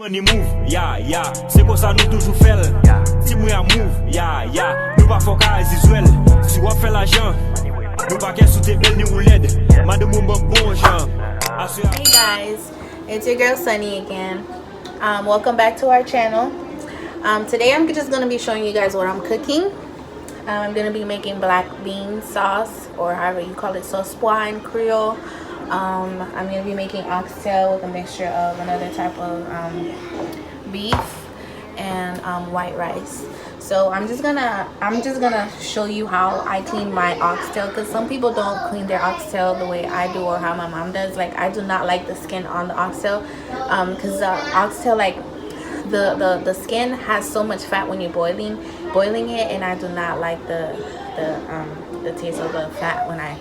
Money move, yeah, yeah. C'est comme ça nous toujours fait. Si moi a move, yeah, yeah. Nous pas foca visuel. Si on fait l'argent, nous pas qu'à sous tes belles ni roulette. Madame bon gens. Hey guys, it's your girl Sunny again. Welcome back to our channel. Today I'm just going to be showing you guys what I'm cooking. I'm going to be making black bean sauce, or however you call it, sauce pois in Creole. I'm going to be making oxtail with a mixture of another type of beef and white rice. So I'm just gonna show you how I clean my oxtail, because some people don't clean their oxtail the way I do or how my mom does. Like, I do not like the skin on the oxtail, because the oxtail, like the skin has so much fat when you're boiling it, and I do not like the taste of the fat when I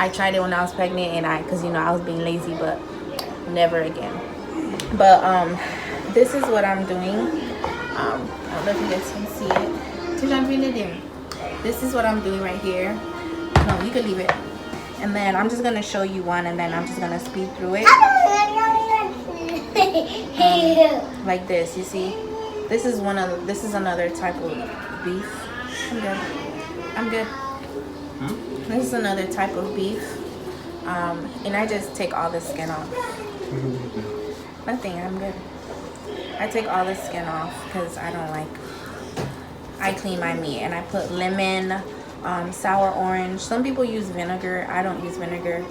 tried it when I was pregnant, and because I was being lazy, but never again. But this is what I'm doing. I don't know if you guys can see it. This is what I'm doing right here. No, you can leave it. And then I'm just gonna show you one, and then I'm just gonna speed through it. Like this, you see. This is another type of beef. I'm good. This is another type of beef, and I just take all the skin off. Nothing, I'm good. I take all the skin off because I clean my meat, and I put lemon, sour orange. Some people use vinegar. I don't use vinegar.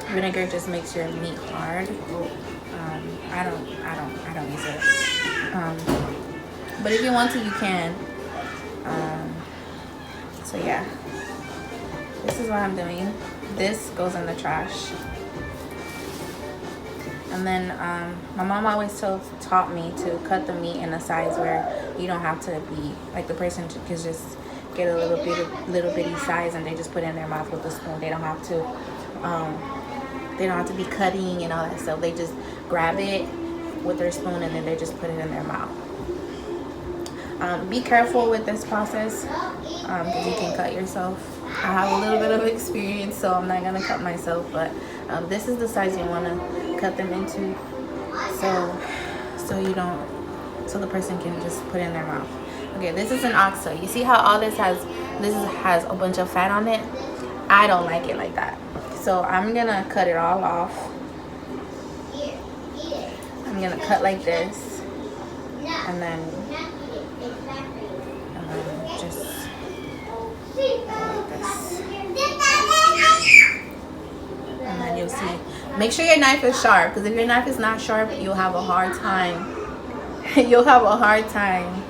Vinegar just makes your meat hard. I don't use it. But if you want to, you can. So yeah. This is what I'm doing. This goes in the trash. And then my mom always taught me to cut the meat in a size where you don't have to be, like, the person can just get a little bitty size, and they just put it in their mouth with a spoon. They don't have to be cutting and all that stuff. They just grab it with their spoon, and then they just put it in their mouth. Be careful with this process, because you can cut yourself. I have a little bit of experience, so I'm not gonna cut myself, but this is the size you want to cut them into, so the person can just put it in their mouth. Okay, this is an oxtail. You see how all this has a bunch of fat on it? I don't like it like that, so I'm gonna cut it all off. I'm gonna cut like this, and then just like this. And then you'll see. Make sure your knife is sharp, because if your knife is not sharp, you'll have a hard time. You'll have a hard time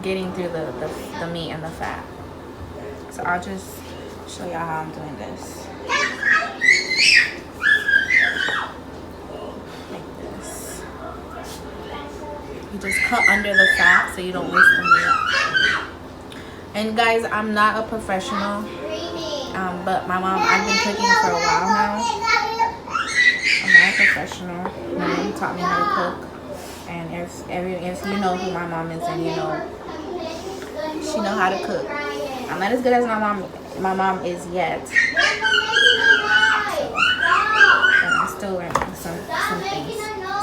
getting through the meat and the fat. So I'll just show y'all how I'm doing this. Like this. You just cut under the fat so you don't waste the meat. And guys, I'm not a professional, but my mom, I've been cooking for a while now. I'm not a professional. My mom taught me how to cook, and if you know who my mom is, then you know she know how to cook. I'm not as good as my mom is yet, so, and I'm still learning some things.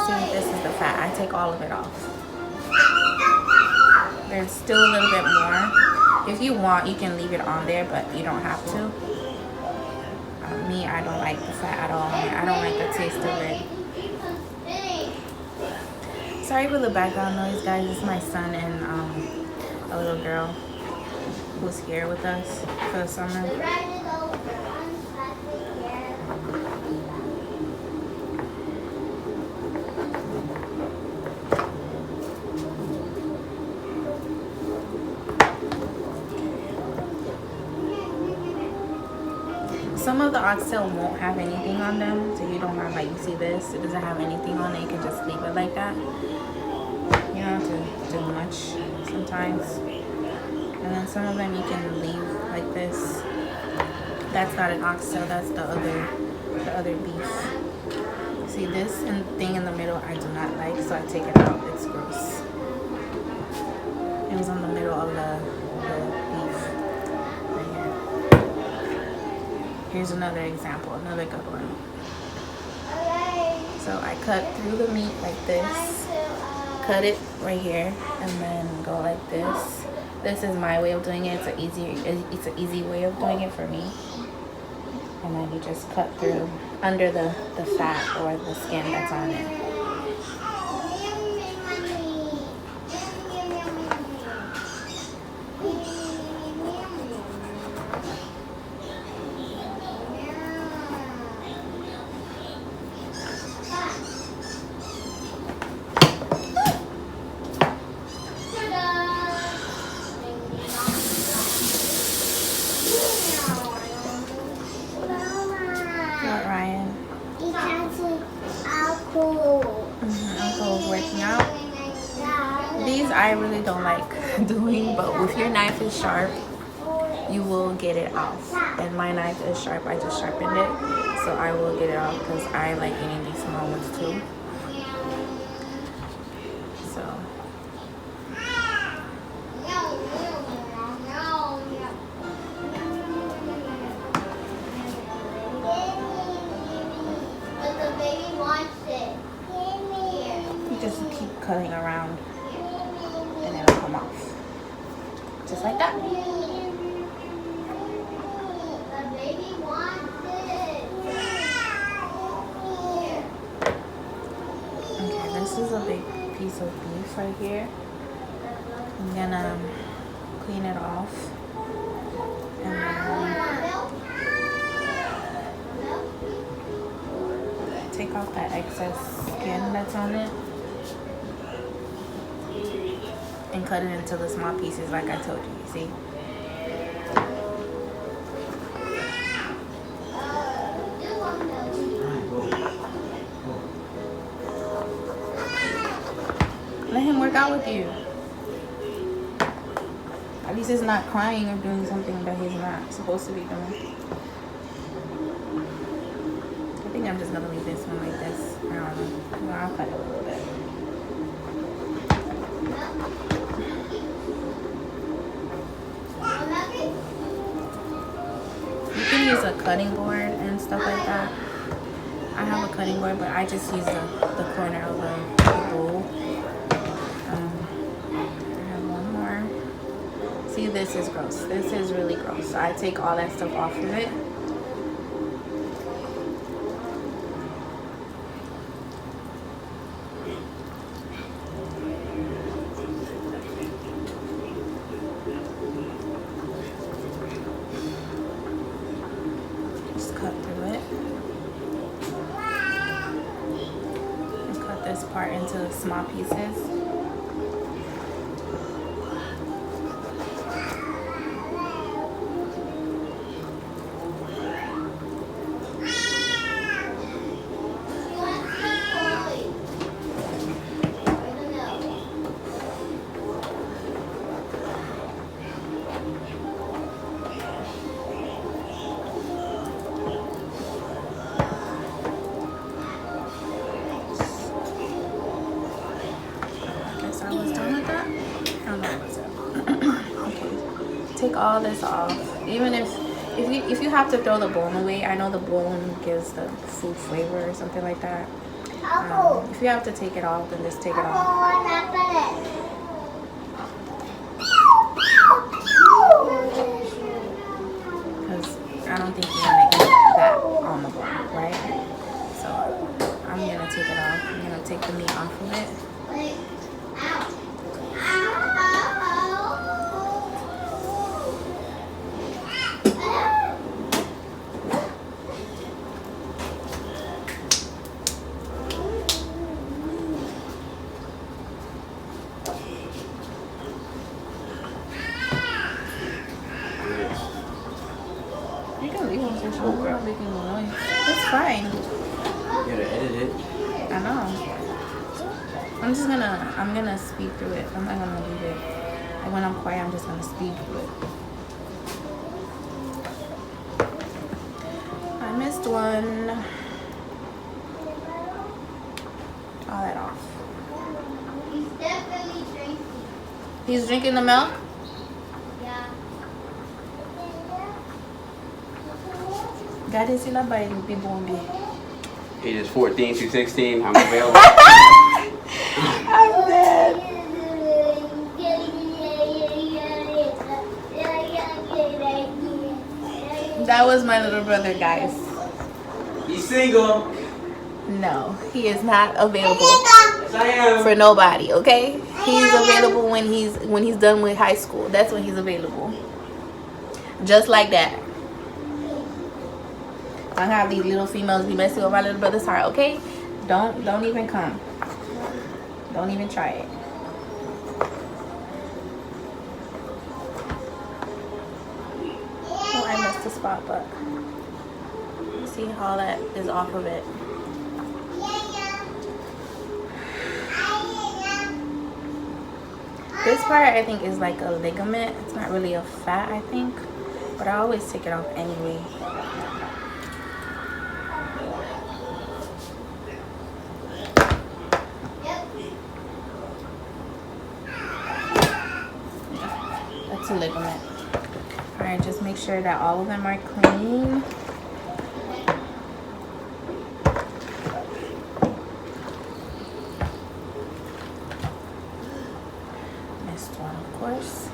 See, this is the fat. I take all of it off. There's still a little bit more. If you want, you can leave it on there, but you don't have to. Me, I don't like the fat at all. I don't like the taste of it. Sorry for the background noise, guys. It's my son and a little girl who's here with us for the summer. Some of the oxtail won't have anything on them, so you don't have, like, you see this, it doesn't have anything on it. You can just leave it like that. You don't have to do much sometimes. And then some of them you can leave like this. That's not an oxtail, that's the other beef. See, this thing in the middle I do not like, so I take it out. It's gross. It was on the middle of the beef. Here's another example, another good one. So So I cut through the meat like this, cut it right here, and then go like this. This is my way of doing it. It's an easy way of doing it for me. And then you just cut through under the fat or the skin that's on it. I really don't like doing, but if your knife is sharp, you will get it off. And my knife is sharp. I just sharpened it, so I will get it off because I like eating these small ones too. So you just keep cutting around. Off just like that. Okay, this is a big piece of beef right here. I'm gonna clean it off and then take off that excess skin that's on it and cut it into the small pieces like I told you, you see? Let him work out with you. At least he's not crying or doing something that he's not supposed to be doing. I think I'm just gonna leave this one like this. I don't know. Well, I'll cut it a little bit. Use a cutting board and stuff like that. I have a cutting board, but I just use the corner of the bowl. I have one more. See, this is gross. This is really gross. So I take all that stuff off of it. Part into small pieces. Take all this off. Even if you have to throw the bone away, I know the bone gives the food flavor or something like that. If you have to take it off, then just take it off. Because I don't think you're gonna eat that on the bone, right? So I'm gonna take it off. I'm gonna take the meat off of it. It's fine. You gotta edit it. I know. I'm gonna speed through it. I'm not gonna leave it. Like when I'm quiet, I'm just gonna speed through it. I missed one. All that off. He's definitely drinking. He's drinking the milk? Gade sila ba yung bibombi? Ages 14 to 16, I'm available. I'm dead. That was my little brother, guys. He's single. No, he is not available Yes, I am. for nobody. Okay, he's available when he's done with high school. That's when he's available. Just like that. I have these little females be messing with my little brother's heart. Okay, don't even come. Don't even try it. Oh, I missed the spot, but see how that is off of it. This part I think is like a ligament. It's not really a fat, I think, but I always take it off anyway. That's a ligament. All right, just make sure that all of them are clean. One, of course.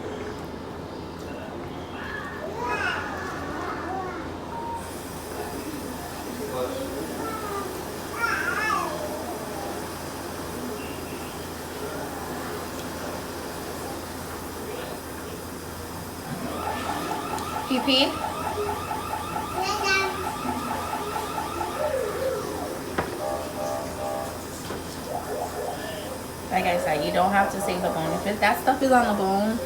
PP. Like I said, you don't have to save the bone. If that stuff is on the bone,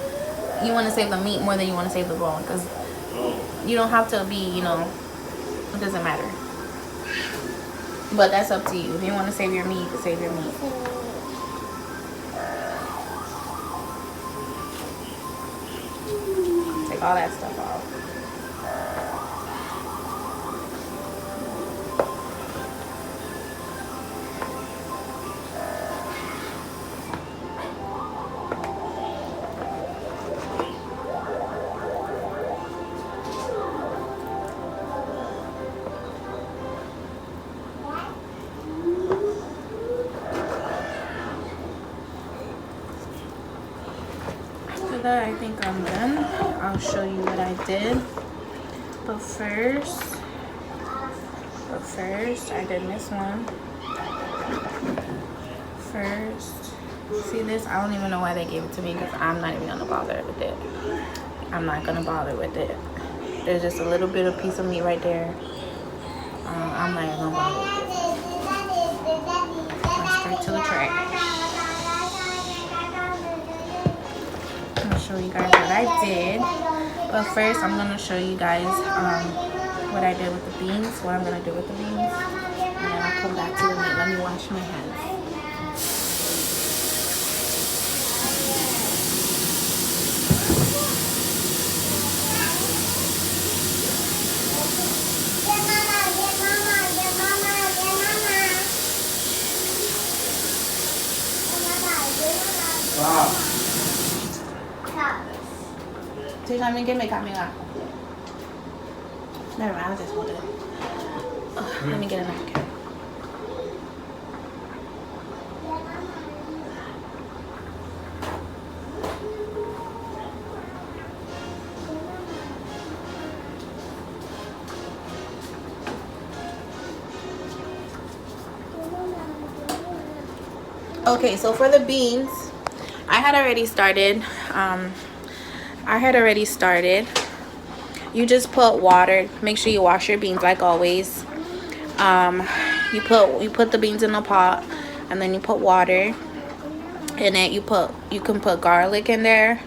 you want to save the meat more than you want to save the bone, because you don't have to be, you know, it doesn't matter. But that's up to you. If you want to save your meat, save your meat. Take all that stuff off. I think I'm done. I'll show you what I did. But first I did this one. First, see this? I don't even know why they gave it to me, because I'm not even gonna bother with it. I'm not gonna bother with it. There's just a little bit of piece of meat right there. I'm not even gonna bother with it. Straight to the trash. Show you guys what I did, but first I'm gonna show you guys what I did with the beans, what I'm gonna do with the beans, and then I'll come back to the meat. Let me wash my hands. Wow. También que me cambia. Never mind, I'll just hold it. Let me get a napkin. Okay, so for the beans, I had already started. You just put water. Make sure you wash your beans like always. You put the beans in a pot, and then you put water in it. You can put garlic in there,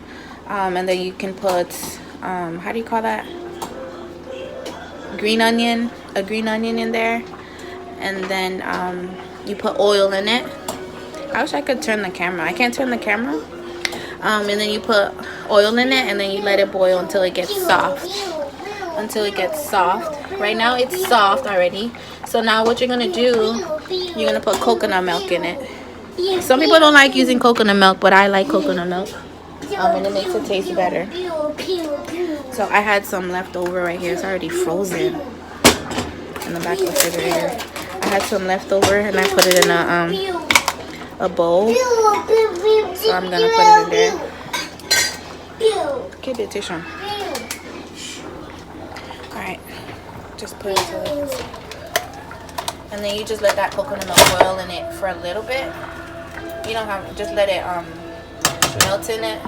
and then you can put how do you call that? A green onion in there, and then you put oil in it. I wish I could turn the camera. I can't turn the camera. And then you put oil in it, and then you let it boil until it gets soft. Right now it's soft already. So now what you're gonna do, you're gonna put coconut milk in it. Some people don't like using coconut milk, but I like coconut milk. And it makes it taste better. So I had some left over right here. It's already frozen in the back of the refrigerator. I had some leftover and I put it in a bowl. So I'm gonna put it in there. Keep it, Tishon. Alright, just put it into this. And then you just let that coconut milk boil in it for a little bit. You don't have, just let it melt in it.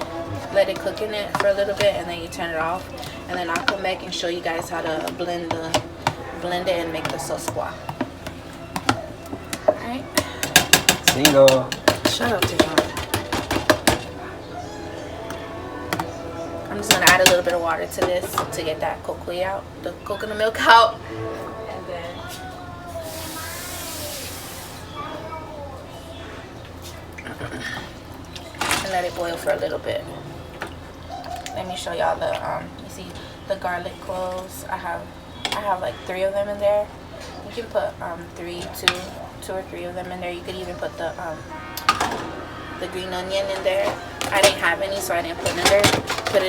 Let it cook in it for a little bit, and then you turn it off. And then I'll come back and show you guys how to blend it and make the sauce pois. Alright. Single. Shut up, Tishon. I'm just gonna add a little bit of water to this to get that the coconut milk out. And then and let it boil for a little bit. Let me show y'all the you see the garlic cloves. I have like 3 of them in there. You can put 2 or 3 of them in there. You could even put the green onion in there. I didn't have any, so I didn't put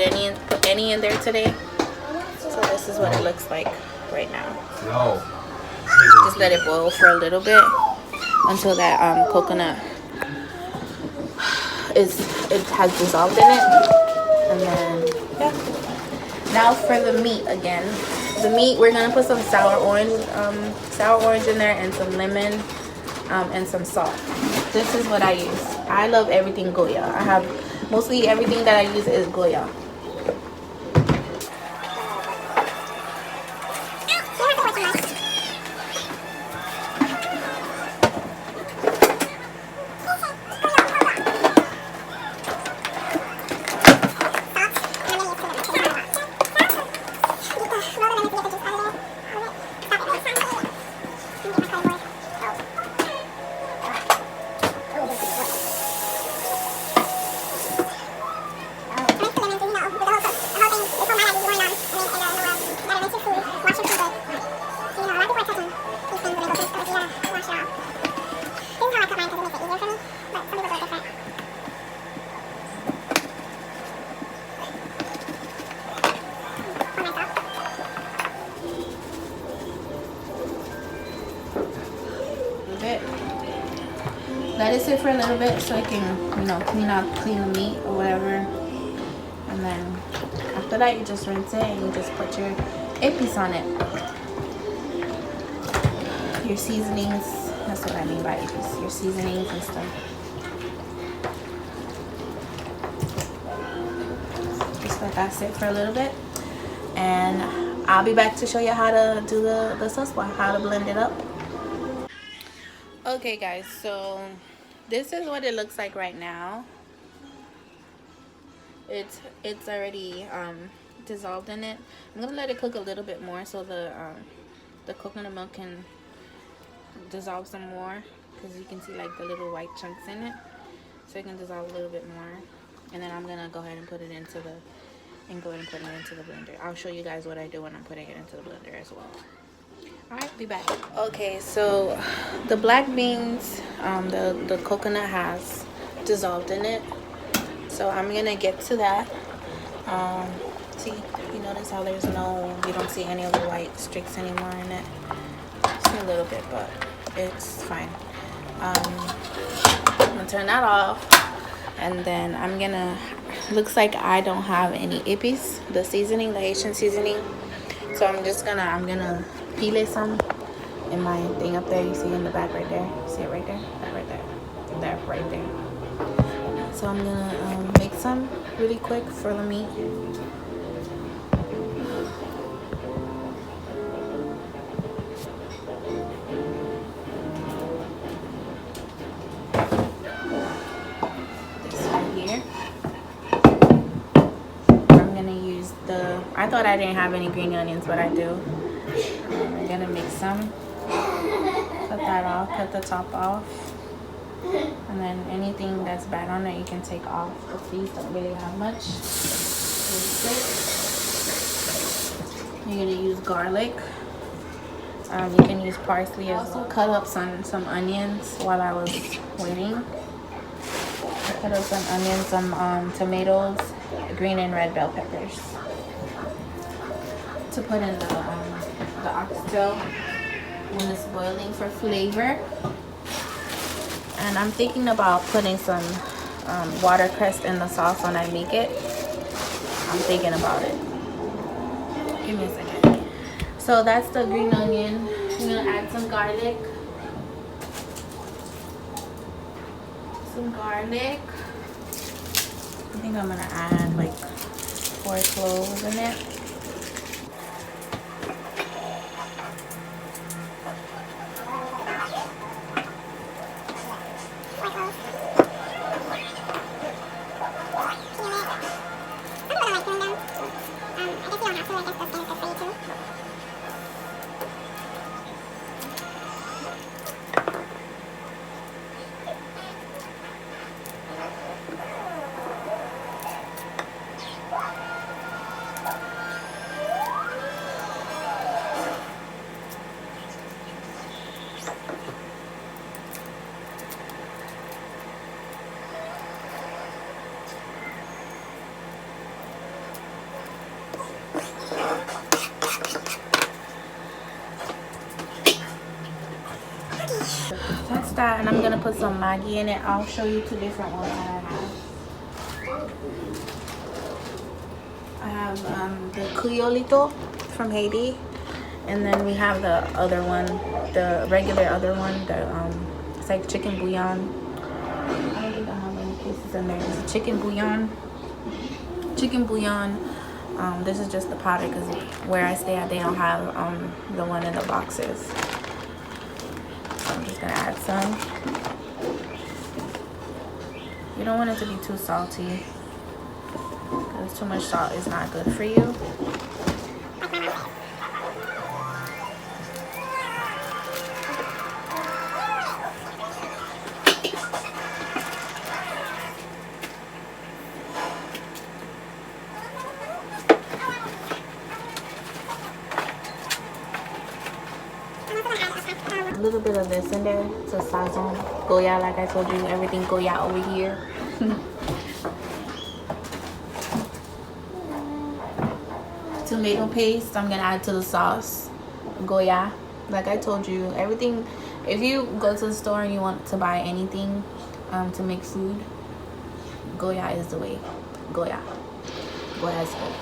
any in there today. So this is what it looks like right now. No. Just let it boil for a little bit until that coconut has dissolved in it. And then yeah. Now for the meat again. The meat, we're gonna put some sour orange in there, and some lemon, and some salt. This is what I use. I love everything Goya. I have mostly everything that I use is Goya. Let it sit for a little bit so it can, clean the meat or whatever. And then after that, you just rinse it and you just put your épices on it. Your seasonings, that's what I mean by épices, your seasonings and stuff. Just let that sit for a little bit. And I'll be back to show you how to do the sauce, how to blend it up. Okay guys, so this is what it looks like right now. It's already dissolved in it. I'm gonna let it cook a little bit more so the coconut milk can dissolve some more, because you can see like the little white chunks in it, so it can dissolve a little bit more. And then I'm gonna go ahead and put it into the blender. I'll show you guys what I do when I'm putting it into the blender as well. Alright, be back. Okay, so the black beans, the coconut has dissolved in it. So I'm gonna get to that. See, you notice how you don't see any of the white streaks anymore in it. Just a little bit, but it's fine. I'm gonna turn that off, and then looks like I don't have any épices, the seasoning, the Haitian seasoning. So I'm gonna peel some in my thing up there. You see in the back right there. See it right there? That right there. That right there. So I'm gonna make some really quick for the meat. This right here. I'm gonna use I thought I didn't have any green onions, but I do. I'm gonna make some. Cut that off, cut the top off. And then anything that's bad on it you can take off, because these don't really have much. You're gonna use garlic. You can use parsley as well. Cut up some onions while I was waiting. I cut up some onions, some tomatoes, green and red bell peppers to put in the oxtail. when it's boiling for flavor. And I'm thinking about putting some watercress in the sauce when I make it. I'm thinking about it. Give me a second. So that's the green onion. I'm gonna add some garlic. Some garlic. I think I'm gonna add like 4 cloves in it. That's that, and I'm gonna put some Maggi in it. I'll show you 2 different ones that I have. I have the Criolito from Haiti, and then we have the other one, the regular other one. It's like chicken bouillon. I don't think I have any pieces in there. It's chicken bouillon. Chicken bouillon. This is just the powder because where I stay at, they don't have the one in the boxes. I'm just gonna add some. You don't want it to be too salty because too much salt is not good for you. A little bit of this in there to sazon. Goya, like I told you, everything Goya over here. Tomato paste, I'm gonna add to the sauce. Goya, like I told you, everything. If you go to the store and you want to buy anything to make food, Goya is the way. Goya is good.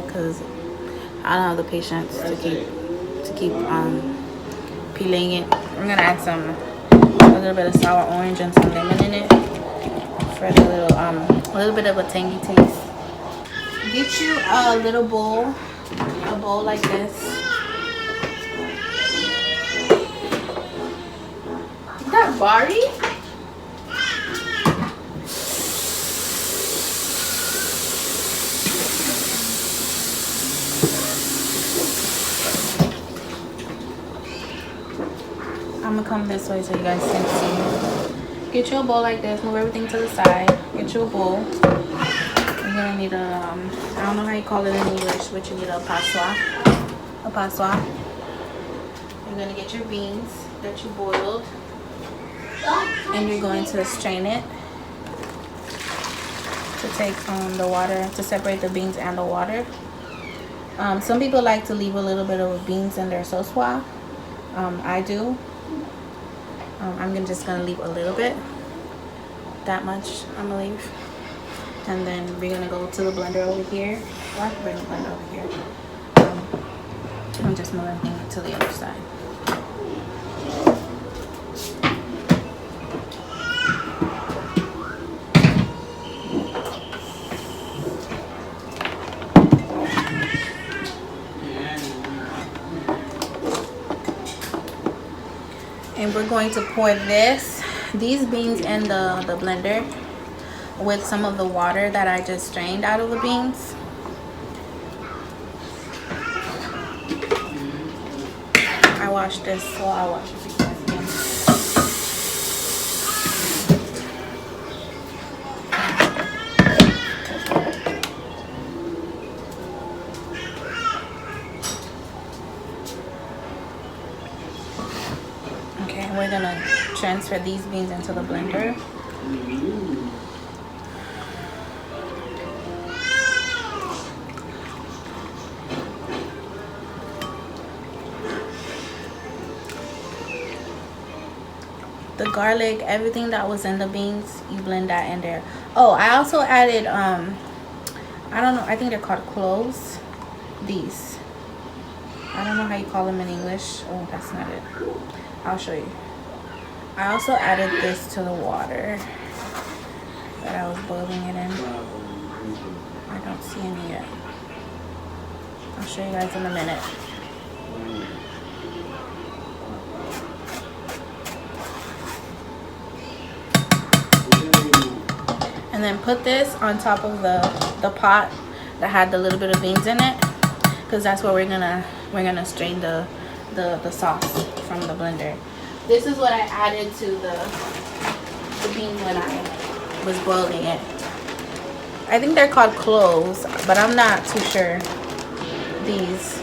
Because I don't have the patience to keep peeling it. I'm gonna add a little bit of sour orange and some lemon in it for the a little bit of a tangy taste. Get you a little bowl, a bowl like this. Is that Bari? I'm gonna come this way so you guys can see. Get you a bowl like this. Move everything to the side. Get you a bowl. You're gonna need a I don't know how you call it in English, but you need a passoire. A passoire. You're gonna get your beans that you boiled, and you're going to strain it to take the water, to separate the beans and the water. Some people like to leave a little bit of beans in their sauce. I do. I'm just gonna leave a little bit. That much I'm gonna leave. And then we're gonna go to the blender over here. Or I can bring the blender over here. I'm just moving it to the other side. And we're going to pour these beans in the blender with some of the water that I just strained out of the beans. I washed this, so I'll wash it again. Okay, we're gonna transfer these beans into the blender. The garlic, everything that was in the beans, you blend that in there. Oh, I also added I don't know, I think they're called cloves. These, I don't know how you call them in English. Oh, that's not it. I'll show you. I also added this to the water that I was boiling it in. I don't see any yet. I'll show you guys in a minute. And then put this on top of the pot that had the little bit of beans in it, because that's where we're gonna strain the sauce from the blender. This is what I added to the beans when I was boiling it. I think they're called cloves, but I'm not too sure. These,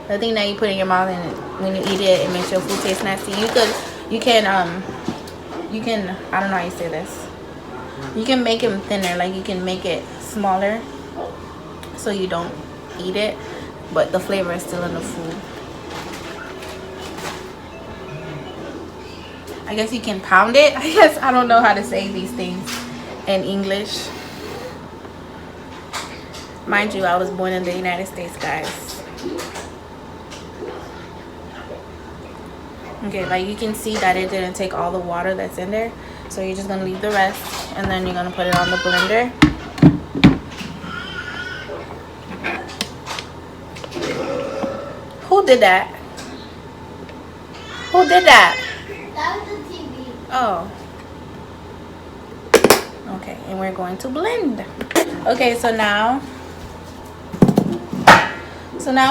the thing that you put in your mouth and when you eat it, it makes your food taste nasty. You can I don't know how you say this. You can make them thinner, like you can make it smaller so you don't eat it, but the flavor is still in the food. I guess you can pound it. I don't know how to say these things in English. Mind you, I was born in the United States, guys. Okay, like you can see that it didn't take all the water that's in there, so you're just gonna leave the rest, and then you're gonna put it on the blender. Who did that? Who did that? That was the TV. Oh. Okay, and we're going to blend. Okay, so now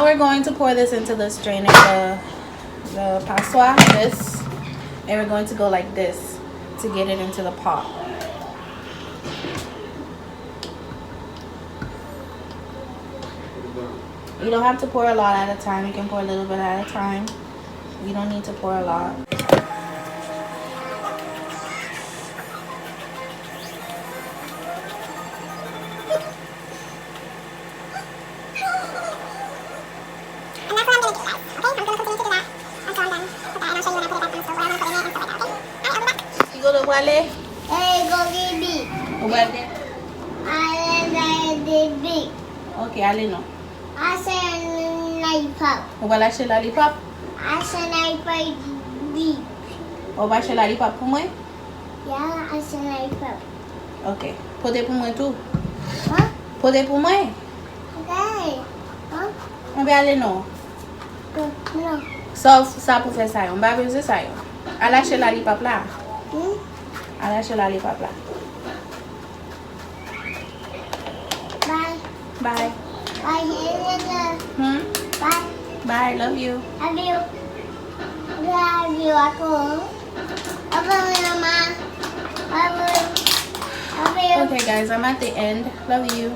we're going to pour this into the strainer, the passoire, this, and we're going to go like this to get it into the pot. You don't have to pour a lot at a time. You can pour a little bit at a time. You don't need to pour a lot. Wale? Hey, go get big. Wale? I did big. Okay, Ale no. I said lollipop. Wala she lollipop? I said lollipop big. Wala she lollipop pour moi? Yeah, I said lollipop. Okay. Pote pour moi tout. Huh? Pote pour moi? Okay. Huh? On va aller non. No. Sauf ça pour faire ça. On va besoin ça. A lâcher lollipop là. A lâcher lollipop là. Bye. Bye. Bye. Hmm? Bye. Bye. Love you. Love you. Love you, aku. Love you, Mama. Love you. Love you. Okay, guys, I'm at the end. Love you.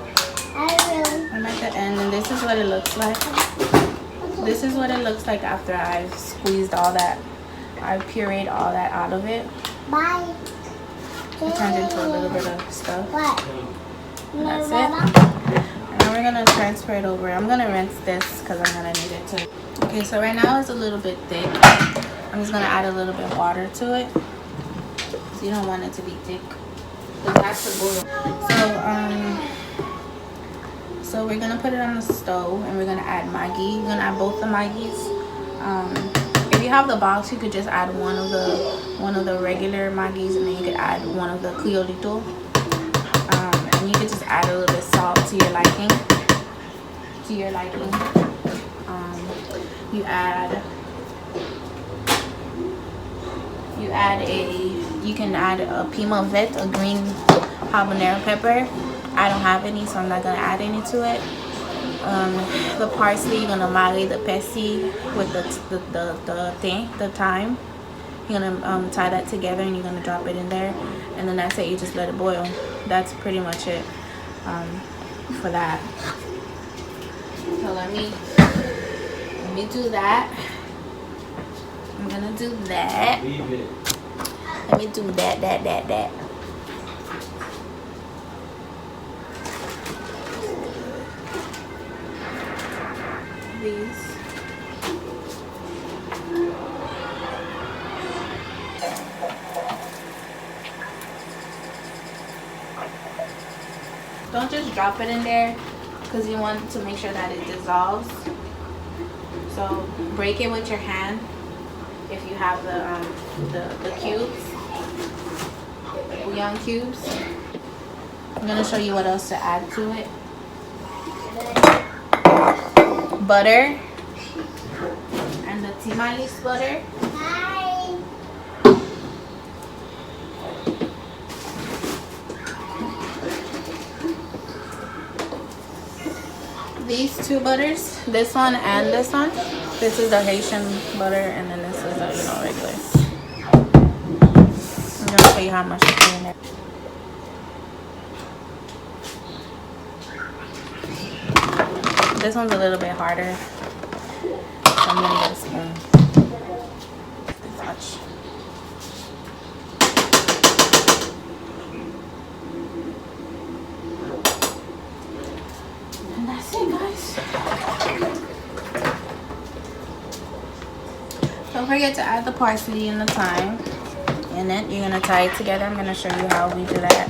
Love you. I'm at the end, and this is what it looks like. This is what it looks like after I've squeezed all that. I've pureed all that out of it. Bye. It turns into a little bit of stuff. What? And that's it. And now we're gonna transfer it over. I'm gonna rinse this because I'm gonna need it too. Okay, so right now it's a little bit thick. I'm just gonna add a little bit of water to it. So you don't want it to be thick. It has to boil. So we're gonna put it on the stove and we're gonna add Maggi. You're gonna add both the Maggis. If you have the box, you could just add one of the regular Maggis, and then you could add one of the Criolito. And you could just add a little bit of salt to your liking. You can add a piment vert, a green habanero pepper. I don't have any, so I'm not gonna add any to it. The parsley, you're gonna marry the persil with the thyme. You're gonna tie that together and you're gonna drop it in there, and then that's it. You just let it boil. That's pretty much it for that. So let me do that. I'm gonna do that. Let me do that. These. Don't just drop it in there because you want to make sure that it dissolves. So break it with your hand if you have the cubes, the bouillon cubes. I'm gonna show you what else to add to it. Butter and the timalis butter. Bye. These two butters, this one and this one. This is the Haitian butter, and then this is the regular. I'm gonna show you how much to put in there. This one's a little bit harder, so I'm gonna get a spoon. Touch. And that's it, guys. Don't forget to add the parsley and the thyme in it. You're gonna tie it together. I'm gonna show you how we do that.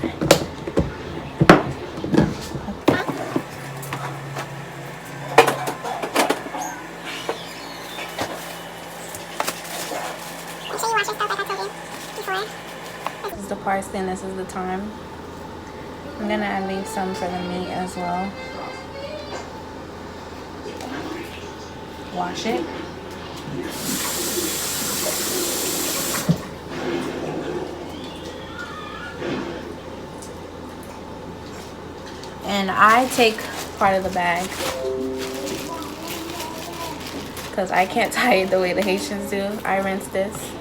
This is the parsley and this is the thyme. I'm gonna leave some for the meat as well. Wash it. And I take part of the bag because I can't tie it the way the Haitians do. I rinse this.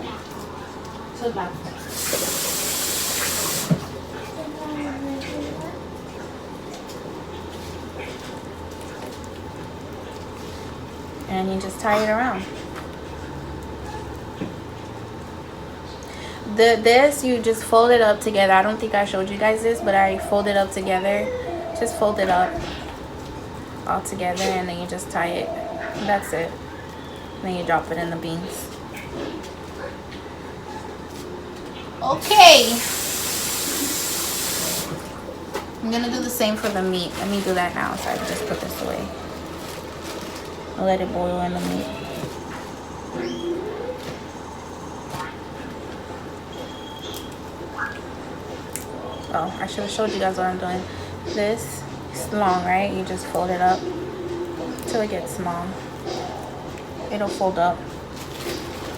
And you just tie it around. This, you just fold it up together. I don't think I showed you guys this, but I fold it up together. Just fold it up all together, and then you just tie it. That's it. Then you drop it in the beans. Okay. I'm gonna do the same for the meat. Let me do that now, so I can just put this away. I'll let it boil in the meat. Oh, I should have showed you guys what I'm doing. This is long, right? You just fold it up until it gets small. It'll fold up.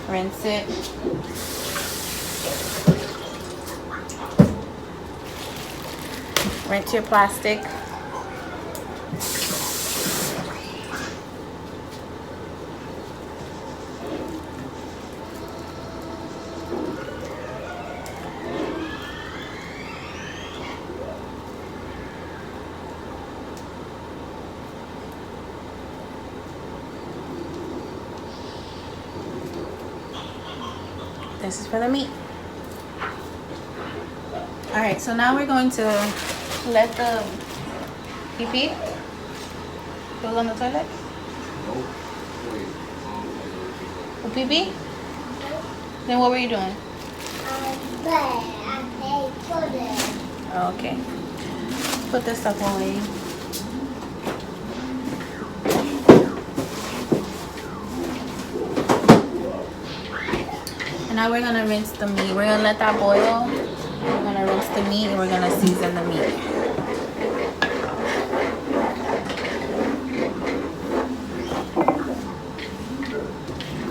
Rinse it. Rinse your plastic. This is for the meat. All right, so now we're going to let the pee goes on the toilet. Pee? Then what were you doing? Oh, okay. Put this stuff away. And now we're gonna rinse the meat. We're gonna let that boil. We're gonna rinse the meat and we're gonna season the meat.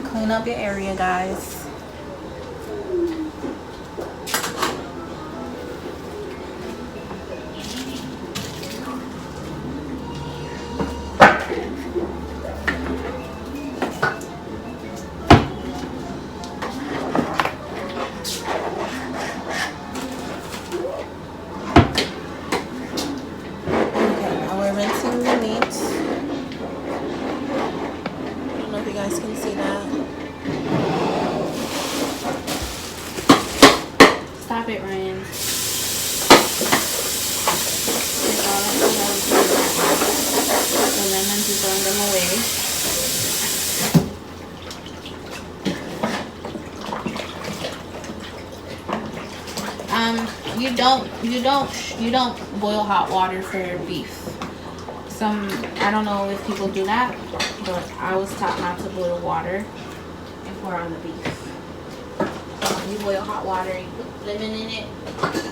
Clean up your area, guys. Guys can see that. Stop it, Ryan. The lemons, you throwing them away. You don't boil hot water for beef. I don't know if people do that, but I was taught not to boil water if we're on the beef. You boil hot water, you put lemon in it.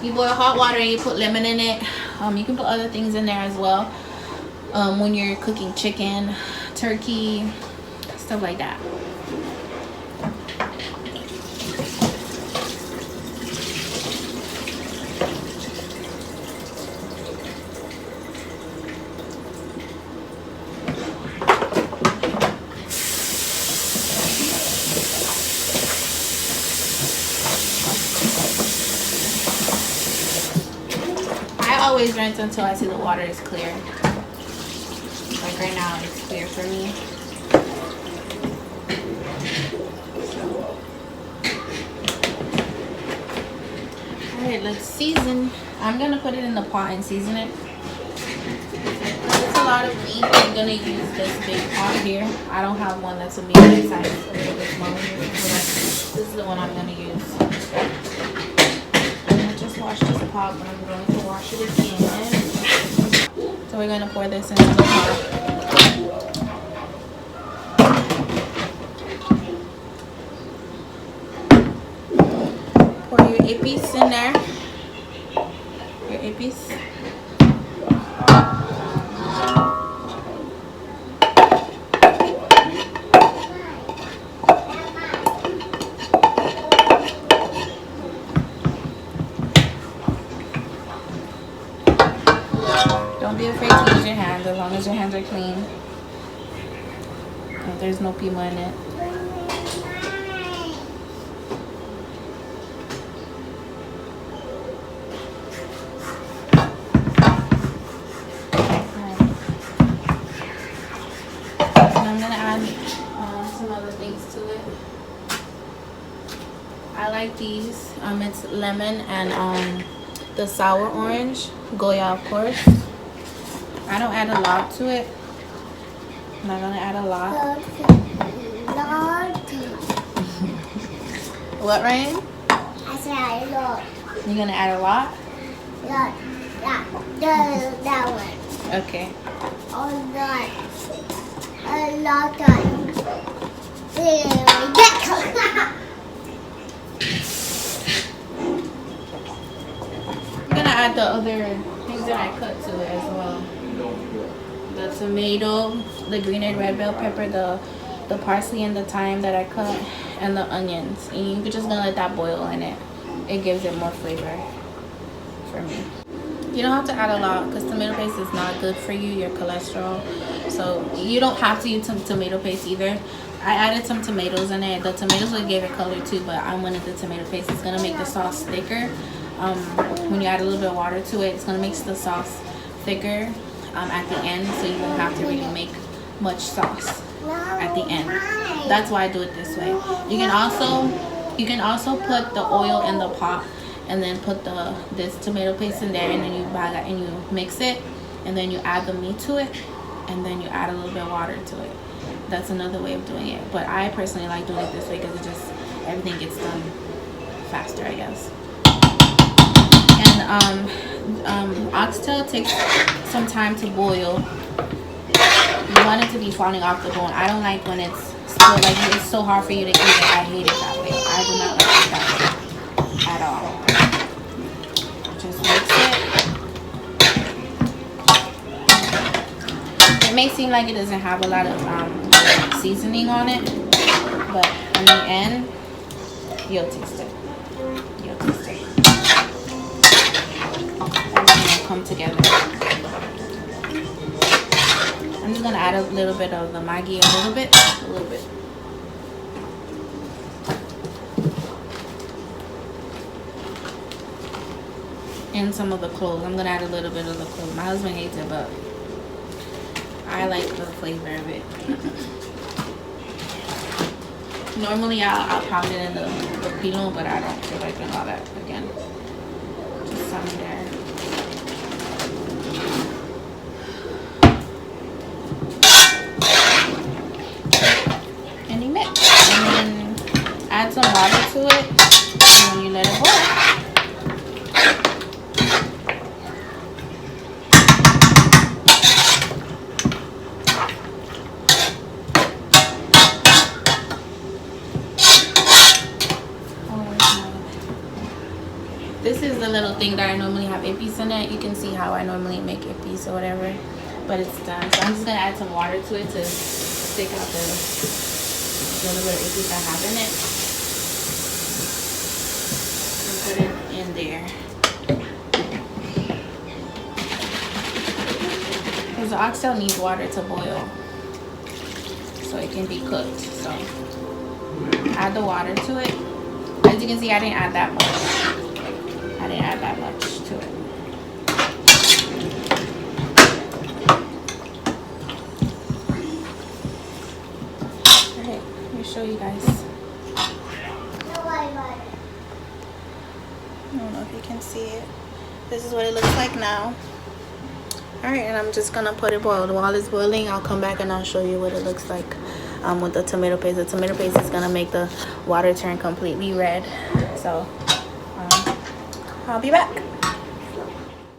You boil hot water and you put lemon in it. You can put other things in there as well. When you're cooking chicken, turkey, stuff like that. I always rinse until I see the water is clear. Like right now, it's clear for me. Alright, let's season. I'm gonna put it in the pot and season it. It's a lot of meat. I'm gonna use this big pot here. I don't have one that's a medium size. It's a little bit smaller. This is the one I'm gonna use. Wash this pot, but I'm going to wash it again. So we're going to pour this into the pot. Pour your ippies in there. Your ippies. Don't be afraid to use your hands as long as your hands are clean. If there's no pima in it. And I'm gonna add some other things to it. I like these. It's lemon and the sour orange, Goya of course. I don't add a lot to it. I'm not gonna add a lot. What, Ryan? I said a lot. You're gonna add a lot? Lot. That one. Okay. A lot of. I'm gonna add the other things that I cut to it as well. The tomato, the green and red bell pepper, the parsley and the thyme that I cut, and the onions. And you're just gonna let that boil in it. It gives it more flavor for me. You don't have to add a lot because tomato paste is not good for you, your cholesterol. So you don't have to use some tomato paste either. I added some tomatoes in it. The tomatoes would give it color too, but I wanted the tomato paste. It's gonna make the sauce thicker. When you add a little bit of water to it, it's gonna make the sauce thicker at the end, so you don't have to really make much sauce at the end. That's why I do it this way. You can also You can also put the oil in the pot and then put this tomato paste in there, and then you buy that and you mix it, and then you add the meat to it, and then you add a little bit of water to it. That's another way of doing it, but I personally like doing it this way because it just everything gets done faster, I guess. And oxtail takes some time to boil. You want it to be falling off the bone. I don't like when it's still like it's so hard for you to eat it. I hate it that way. I do not like it that way at all. Just mix it. It may seem like it doesn't have a lot of seasoning on it, but in the end, you'll taste it. You'll taste it. Everything will come together. I'm just gonna add a little bit of the Maggi, a little bit. And some of the cloves. I'm gonna add a little bit of the cloves. My husband hates it, but I like the flavor of it. Normally I'll pound it in the pilon, but I don't feel like doing all that again. Just some there. And you mix. And then add some water to it, and then you let it boil. This is the little thing that I normally have ippies in it. You can see how I normally make ippies or whatever, but it's done. So I'm just gonna add some water to it to take out the little bit of ippies I have in it, and put it in there. Because the oxtail needs water to boil, so it can be cooked. So add the water to it. As you can see, I didn't add that much. I didn't add that much to it. Alright, let me show you guys. I don't know if you can see it. This is what it looks like now. Alright, and I'm just gonna put it boil. While it's boiling, I'll come back and I'll show you what it looks like with the tomato paste. The tomato paste is gonna make the water turn completely red. So I'll be back.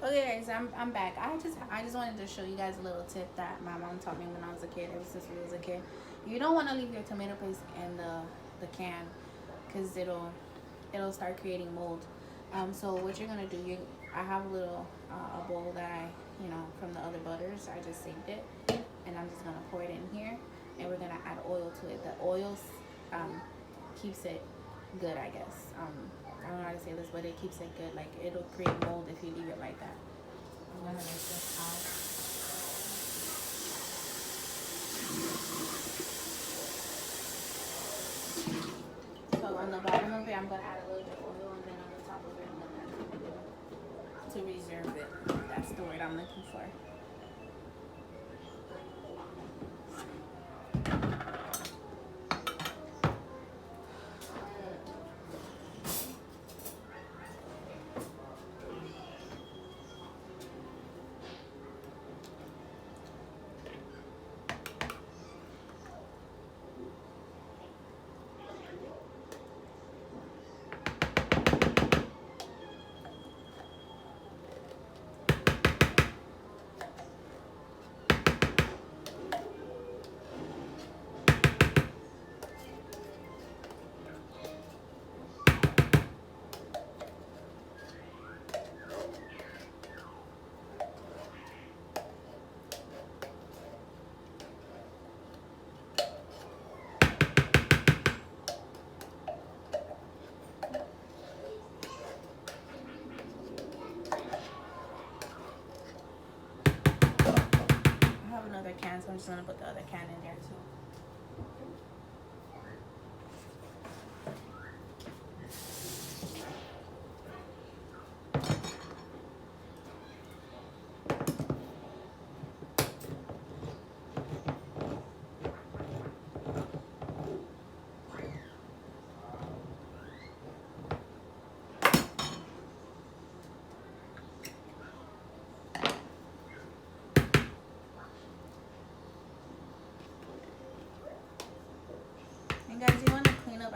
Okay guys, I'm back. I just wanted to show you guys a little tip that my mom taught me when I was a kid, ever since we was a kid. You don't want to leave your tomato paste in the can, because it'll start creating mold. So what you're gonna do, I have a little a bowl that I from the other butters. I just saved it, and I'm just gonna pour it in here, and we're gonna add oil to it. The oil keeps it good, I guess. I don't know how to say this, but it keeps it good. Like, it'll create mold if you leave it like that. I'm gonna mix this out. So on the bottom of it, I'm gonna add a little bit of oil, and then on the top of it, I'm gonna add a little to reserve it. That's the word I'm looking for. Can, so I'm just gonna put the other can in there too.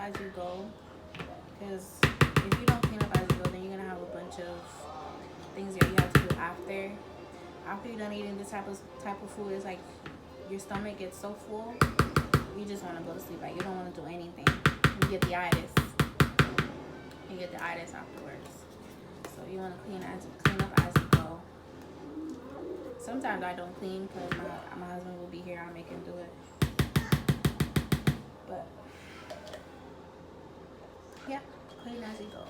as you go, because if you don't clean up as you go, then you're gonna have a bunch of things that you have to do after you're done eating this type of food. It's like your stomach gets so full, you just want to go to sleep. Like you don't want to do anything. You get the itis. You get the itis afterwards. So you want to clean up as you go. Sometimes I don't clean because my husband will be here. I'll make him do it. But yeah, clean as you go.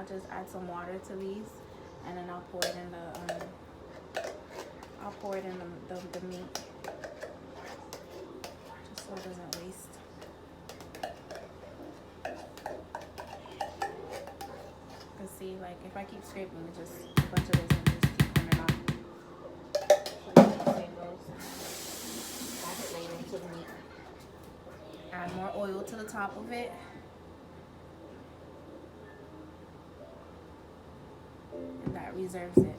Just add some water to these, and then I'll pour it in the meat, just so it doesn't waste. Cause see, like if I keep scraping, it just a bunch of this and just keep coming off. So you can save those. Add it later into the meat. Add more oil to the top of it. That reserves it.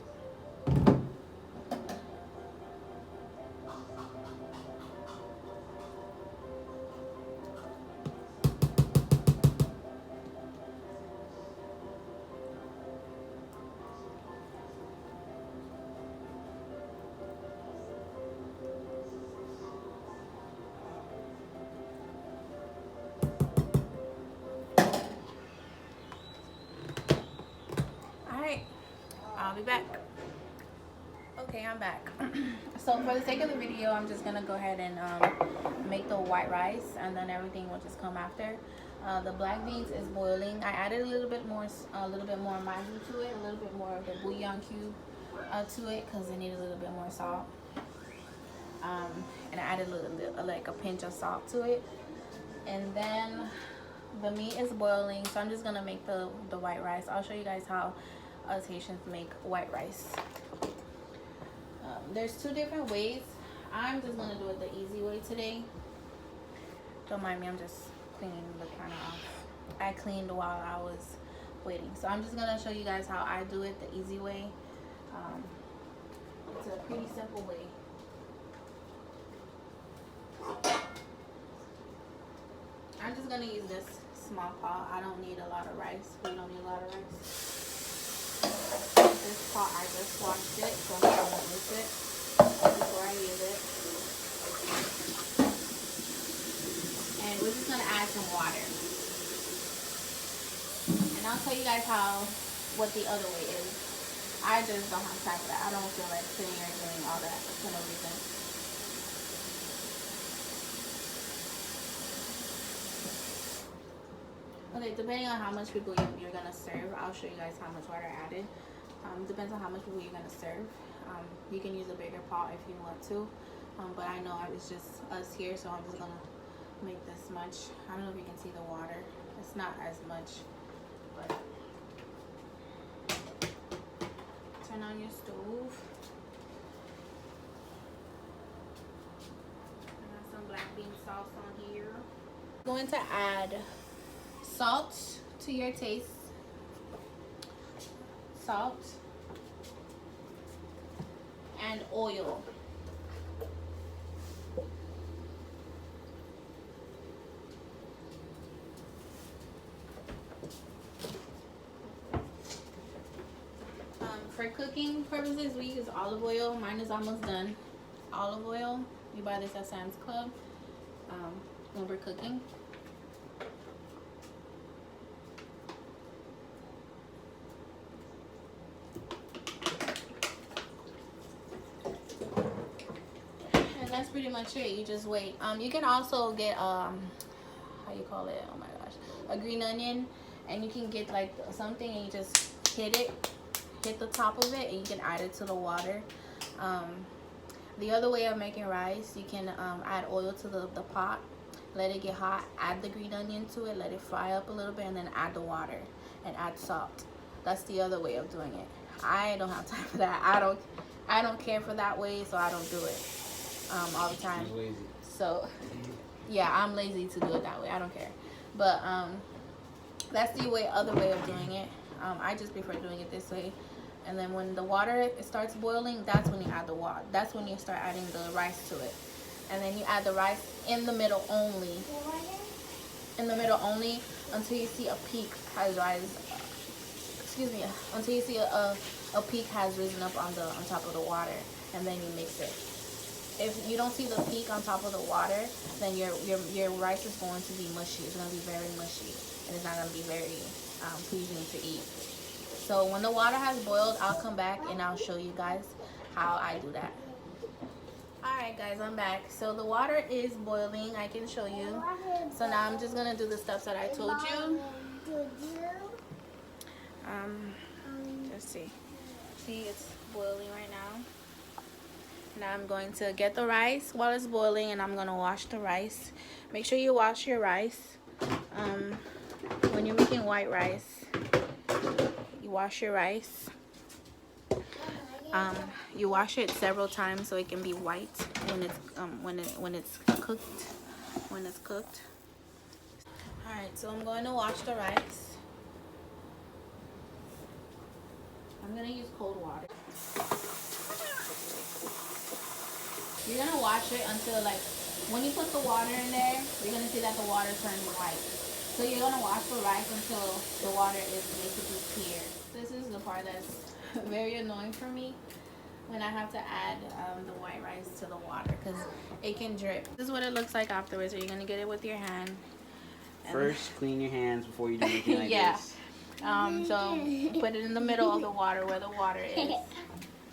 I'll be back. Okay, I'm back. So for the sake of the video, I'm just gonna go ahead and make the white rice, and then everything will just come after. The black beans is boiling. I added a little bit more maggi to it, a little bit more of the bouillon cube to it, because it needed a little bit more salt. And I added like a pinch of salt to it, and then the meat is boiling. So I'm just gonna make the white rice. I'll show you guys how us Haitians make white rice. There's two different ways. I'm just gonna do it the easy way today. Don't mind me, I'm just cleaning the counter off. I cleaned while I was waiting, so I'm just gonna show you guys how I do it the easy way. It's a pretty simple way. I'm just gonna use this small pot. I don't need a lot of rice. We don't need a lot of rice. This pot, I just washed it, so I won't use it before I use it. And we're just gonna add some water. And I'll tell you guys what the other way is. I just don't have time for that. I don't feel like sitting here doing all that for no reason. Okay, depending on how much people you're gonna serve, I'll show you guys how much water I added. Depends on how much people you're gonna serve. You can use a bigger pot if you want to, but I know it's just us here, so I'm just gonna make this much. I don't know if you can see the water. It's not as much, but turn on your stove. I got some black bean sauce on here. I'm going to add salt to your taste. Salt and oil. For cooking purposes, we use olive oil. Mine is almost done. Olive oil, you buy this at Sam's Club when we're cooking. That's pretty much it. You just wait. You can also get how you call it, oh my gosh, a green onion, and you can get like something and you just hit the top of it, and you can add it to the water. The other way of making rice, you can add oil to the pot, let it get hot, add the green onion to it, let it fry up a little bit, and then add the water and add salt. That's the other way of doing it. I don't have time for that. I don't care for that way, so I don't do it all the time. So yeah, I'm lazy to do it that way. I don't care, but that's the other way of doing it. I just prefer doing it this way. And then when the water starts boiling, that's when you add the water. That's when you start adding the rice to it. And then you add the rice in the middle only. In the middle only until you see a peak has until you see a peak has risen up on top of the water, and then you mix it. If you don't see the peak on top of the water, then your rice is going to be mushy. It's going to be very mushy, and it's not going to be very pleasing to eat. So when the water has boiled, I'll come back and I'll show you guys how I do that. Alright guys, I'm back. So the water is boiling. I can show you. So now I'm just gonna do the steps that I told you. Let's see. See, it's boiling right now. Now I'm going to get the rice while it's boiling, and I'm gonna wash the rice. Make sure you wash your rice. When you're making white rice, you wash your rice. You wash it several times so it can be white when it's cooked. All right, so I'm going to wash the rice. I'm gonna use cold water. You're gonna wash it until, like, when you put the water in there, you're gonna see that the water turns white. So you're gonna wash the rice until the water is basically clear. This is the part that's very annoying for me, when I have to add the white rice to the water, because it can drip. This is what it looks like afterwards. So you're gonna get it with your hand. First, clean your hands before you do anything like yeah. this. So put it in the middle of the water where the water is.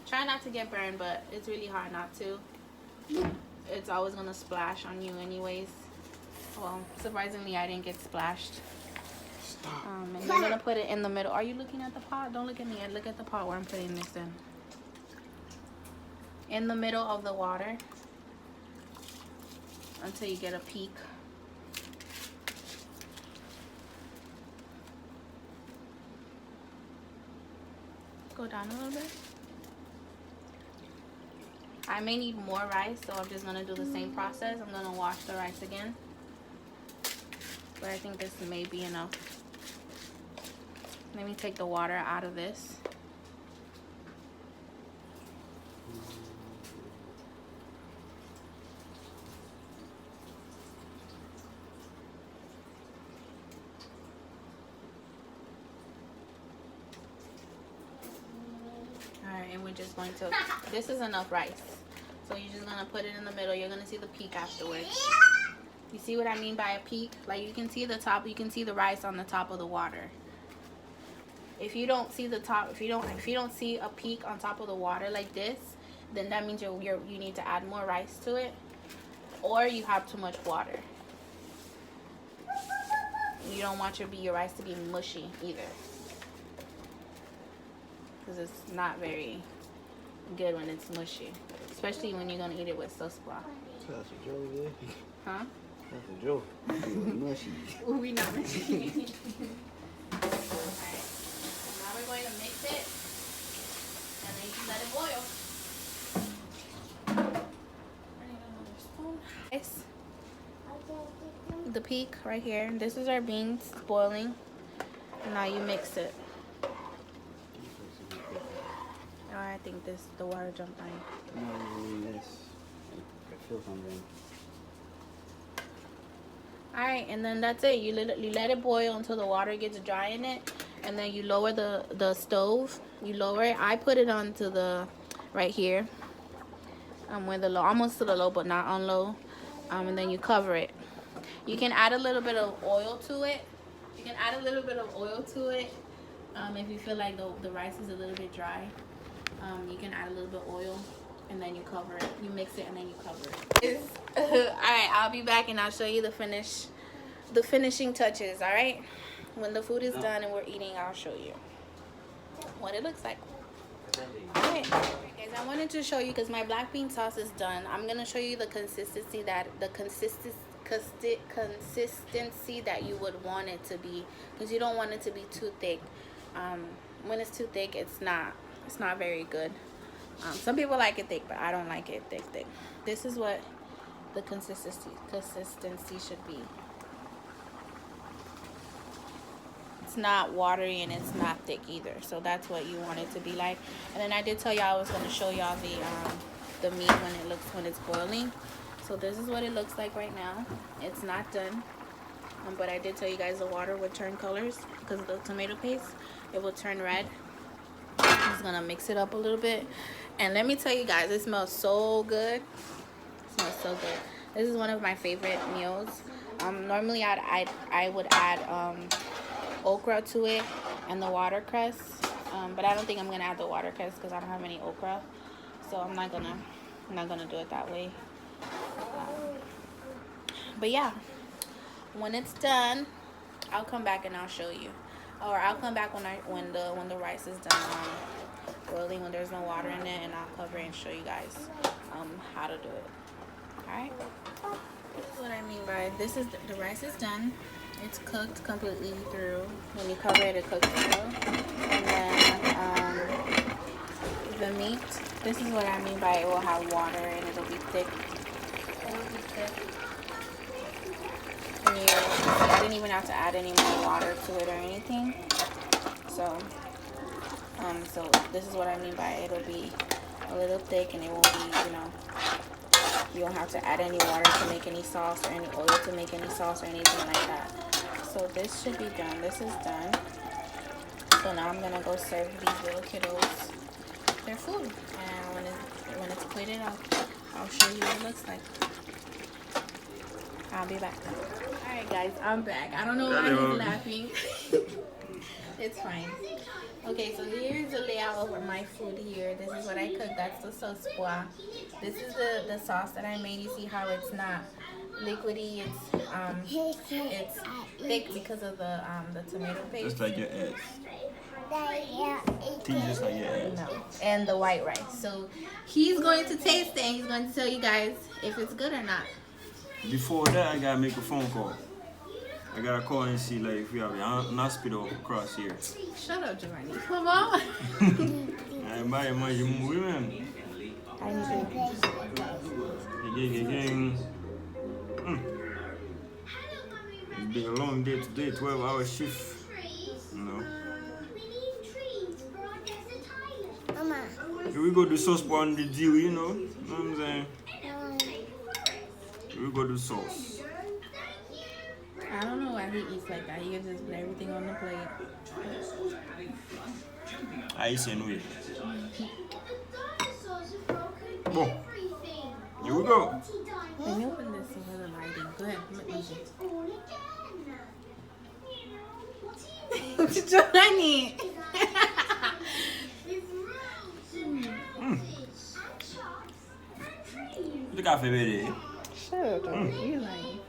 Try not to get burned, but it's really hard not to. It's always gonna splash on you anyways. Well, surprisingly, I didn't get splashed. And you're gonna put it in the middle. Are you looking at the pot? Don't look at me. Look at the pot where I'm putting this in. In the middle of the water until you get a peak. Go down a little bit. I may need more rice, so I'm just gonna do the same process. I'm gonna wash the rice again, but I think this may be enough. Let me take the water out of this. Alright, and we're just going to, this is enough rice. So you're just gonna put it in the middle. You're gonna see the peak afterwards. You see what I mean by a peak? Like, you can see the top, you can see the rice on the top of the water. If you don't see the top, if you don't see a peak on top of the water like this, then that means you need to add more rice to it, or you have too much water. You don't want your rice to be mushy either, because it's not very good when it's mushy, especially when you're gonna eat it with sauce blah. That's a joke, yeah. Huh? That's a joke. Mushy. We not mushy. Alright, now we're going to mix it, and then you can let it boil. I need another spoon. The peak right here. This is our beans boiling. Now you mix it. Oh, I think the water jumped on. No, I mean this. I feel something. Alright, and then that's it. You let it boil until the water gets dry in it, and then you lower the stove. You lower it. I put it onto the right here. Where the low, almost to the low, but not on low. And then you cover it. You can add a little bit of oil to it. If you feel like the rice is a little bit dry, you can add a little bit of oil, and then you cover it. You mix it and then you cover it. Alright, I'll be back and I'll show you the finishing touches. Alright, when the food is done and we're eating, I'll show you what it looks like. Alright guys, I wanted to show you, because my black bean sauce is done. I'm gonna show you the consistency that you would want it to be, because you don't want it to be too thick. When it's too thick, it's not very good. Some people like it thick, but I don't like it thick. This is what the consistency should be. it's not watery and it's not thick either. So that's what you want it to be like. And then I did tell y'all I was going to show y'all the meat when it's boiling. So this is what it looks like right now. It's not done. But I did tell you guys the water would turn colors because of the tomato paste. It will turn red. I'm just gonna mix it up a little bit. And let me tell you guys, it smells so good. It smells so good. This is one of my favorite meals. Normally I would add okra to it and the watercress. But I don't think I'm gonna add the watercress because I don't have any okra. So I'm not gonna do it that way. But yeah. When it's done, I'll come back and I'll show you, or I'll come back when the rice is done boiling, when there's no water in it, and I'll cover it and show you guys how to do it. All right. This is what I mean by this is the rice is done. It's cooked completely through. When you cover it, it cooks through. And then the meat. This is what I mean by it will have water and it'll be thick. It'll be thick. I didn't even have to add any more water to it or anything. So this is what I mean by it. It'll be a little thick and it won't be, you don't have to add any water to make any sauce or any oil to make any sauce or anything like that. So this should be done. This is done. So now I'm gonna go serve these little kiddos their food. And when it's plated, I'll show you what it looks like. I'll be back. Alright guys, I'm back. I don't know why he's laughing. It's fine. Okay, so here's the layout of my food here. This is what I cooked. That's the sauce pois. This is the sauce that I made. You see how it's not liquidy. It's thick because of the tomato paste. Just like your eggs. Just like your eggs. No. And the white rice. So he's going to taste it and he's going to tell you guys if it's good or not. Before that, I gotta make a phone call. I gotta call and see like if we have an hospital across here. Shut up, Giovanni. Come on. I It's been a long day today, 12-hour shift. Mama. Here we go do sauce on the deal, you know what I'm saying? Here we go do sauce. I don't know why he eats like that. He can just put everything on the plate. Haitian way. Boom. Here we go. Let me open this for the lighting. Go ahead. What you doing? Look at baby. Shut up, you lying.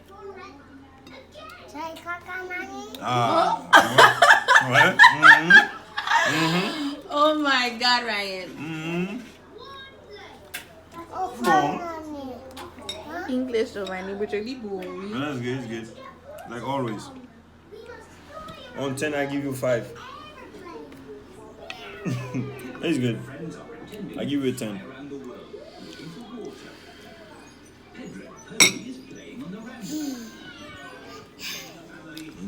What? Oh my God, Ryan. English, Giovanni, but you're boring. That's good, it's good. Like always. On 10, I give you 5. It's good. I give you a 10.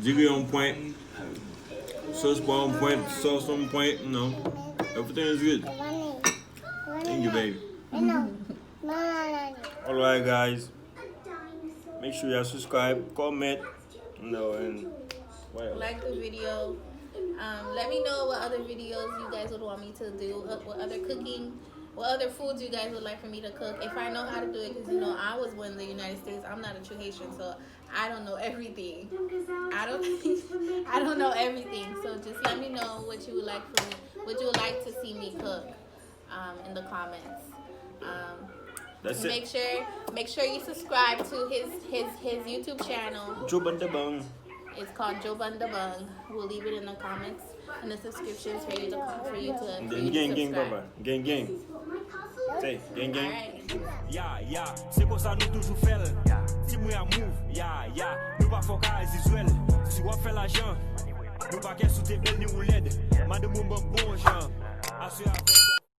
Jiggy on point. Sauce on point. Sauce on point. Everything is good. Thank you, baby. Alright, guys. Make sure you subscribe, comment, and whatever. Like the video. Let me know what other videos you guys would want me to do. What other cooking, what other foods you guys would like for me to cook. If I know how to do it, because I was born in the United States. I'm not a true Haitian, so I don't know everything. I don't know everything. So just let me know what you would like for me. What you would like to see me cook in the comments. That's it. Make sure you subscribe to his YouTube channel. Joe Bandabang. It's called Joe Bandabang. We'll leave it in the comments, in the subscriptions for you to subscribe. Gang. Say, gang. Alright. Yeah. C'est comme ça nous toujours fait. Si moi à move, yeah. Nous pas focal visuel. Si on fait l'argent, nous pas qu'est sous tes belles ni ou l'aide. Madame bon genre.